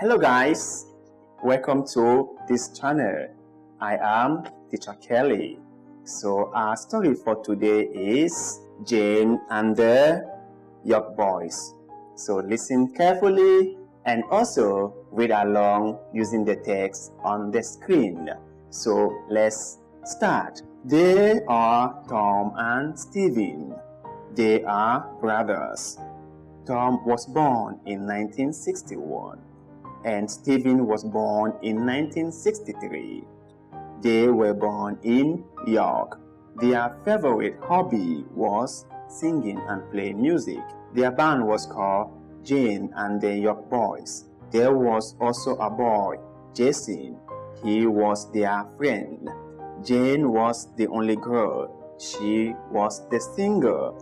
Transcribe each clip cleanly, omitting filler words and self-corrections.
Hello guys, welcome to this channel. I am Teacher Kelly. So our story for today is Jane and the York Boys. So listen carefully and also read along using the text on the screen. So let's start. They are Tom and Stephen. They are brothers. Tom was born in 1961 and Stephen was born in 1963. They were born in York. Their favorite hobby was singing and playing music. Their band was called Jane and the York Boys. There was also a boy, Jason. He was their friend. Jane was the only girl. She was the singer.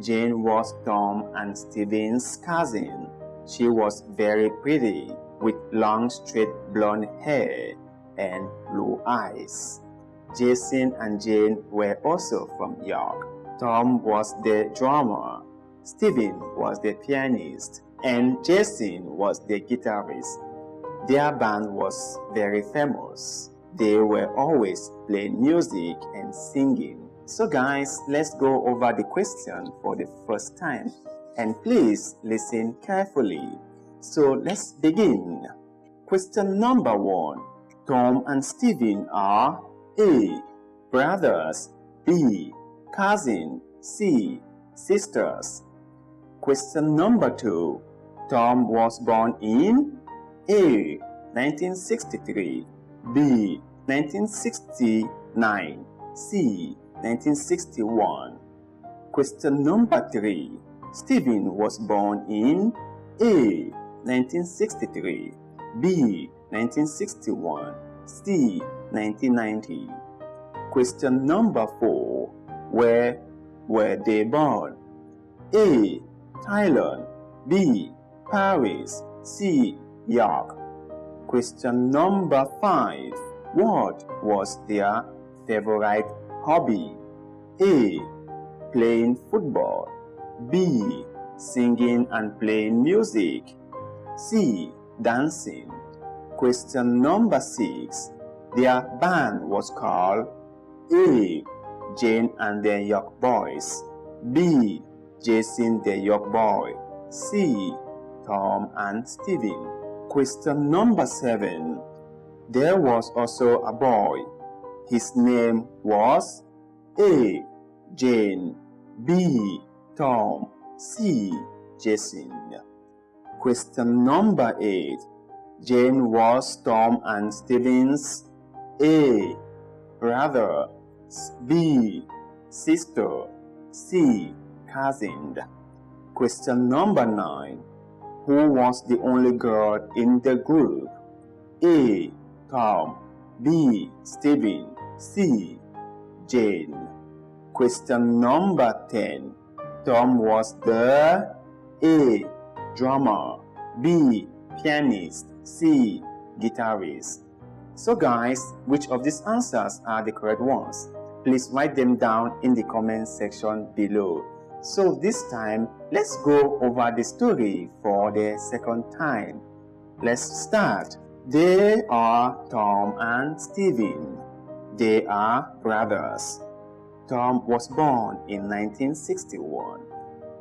Jane was Tom and Stephen's cousin. She was very pretty, with long straight blonde hair and blue eyes. Jason and Jane were also from York. Tom was the drummer, Stephen was the pianist, and Jason was the guitarist. Their band was very famous. They were always playing music and singing. So guys, let's go over the question for the first time. And please listen carefully. So let's begin. Question number 1. Tom and Stephen are A. Brothers, B. Cousin, C. Sisters. Question number 2. Tom was born in A. 1963, B. 1969, C. 1961. Question number 3. Stephen was born in A. 1963, B. 1961, C. 1990. Question number 4. Where were they born? A. Thailand, B. Paris, C. York. Question number 5. What was their favorite hobby? A. Playing football, B. Singing and playing music, C. Dancing. Question number 6. Their band was called A. Jane and the York Boys, B. Jason the York Boy, C. Tom and Stephen. Question number 7. There was also a boy. His name was A. Jane, B. Tom, C. Jason. Question number 8. Jane was Tom and Stephen's A. brother, B. sister, C. cousin. Question number 9. Who was the only girl in the group? A. Tom, B. Stephen, C. Jane. Question number 10. Tom was the A. drummer, B. pianist, C. guitarist. So guys, which of these answers are the correct ones? Please write them down in the comment section below. So this time, let's go over the story for the second time. Let's start. They are Tom and Stephen. They are brothers. Tom was born in 1961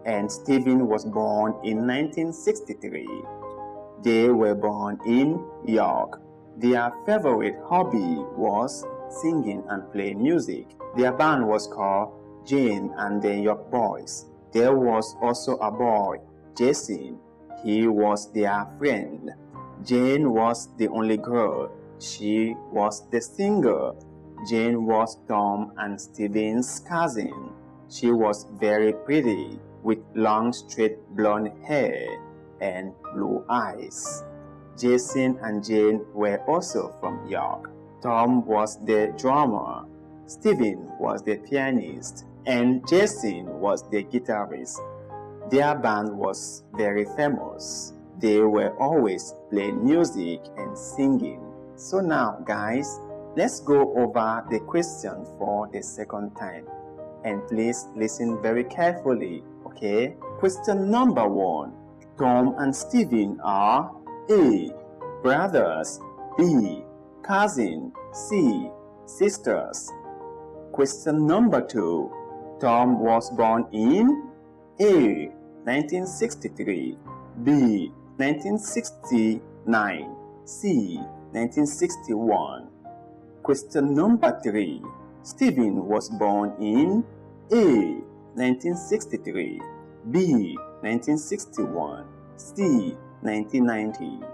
and Stephen was born in 1963. They were born in York. Their favorite hobby was singing and playing music. Their band was called Jane and the York Boys. There was also a boy, Jason. He was their friend. Jane was the only girl. She was the singer. Jane was Tom and Stephen's cousin. She was very pretty, with long straight blonde hair and blue eyes. Jason and Jane were also from York. Tom was the drummer, Stephen was the pianist, and Jason was the guitarist. Their band was very famous. They were always playing music and singing. So now guys, let's go over the question for the second time. And please listen very carefully, okay? Question number 1. Tom and Stephen are A. brothers. B. Cousin. C. Sisters. Question number 2. Tom was born in A. 1963, B. 1969, C. 1961. Question number 3. Stephen was born in A. 1963, B. 1961, C. 1990.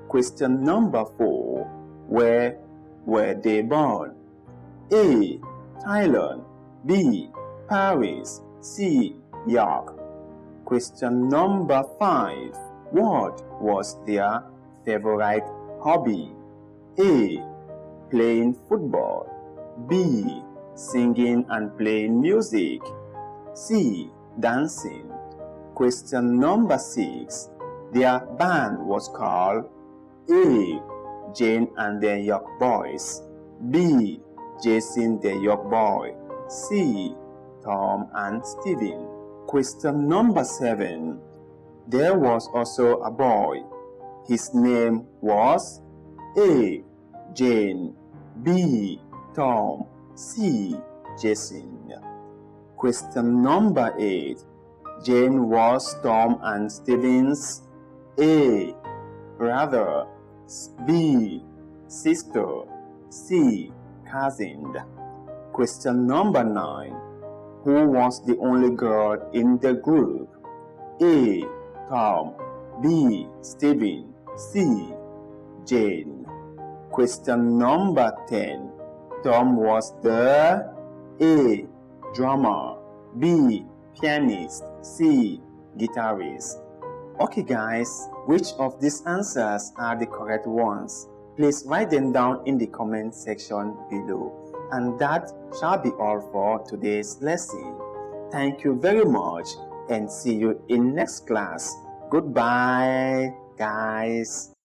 Question number 4. Where were they born? A. Thailand, B. Paris, C. York. Question number 5. What was their favorite hobby? A. Playing football, B. Singing and playing music, C. Dancing. Question number 6. Their band was called A. Jane and the York Boys, B. Jason the York Boy, C. Tom and Stephen. Question number 7. There was also a boy. His name was A. Jane, B. Tom, C. Jason. Question number 8. Jane was Tom and Stephen's A. brother, B. sister, C. cousin. Question number 9. Who was the only girl in the group? A. Tom, B. Stephen, C. Jane. Question number 10. Tom was the A. drummer, B. pianist, C. guitarist. Okay guys, which of these answers are the correct ones? Please write them down in the comment section below. And that shall be all for today's lesson. Thank you very much and see you in next class. Goodbye, guys.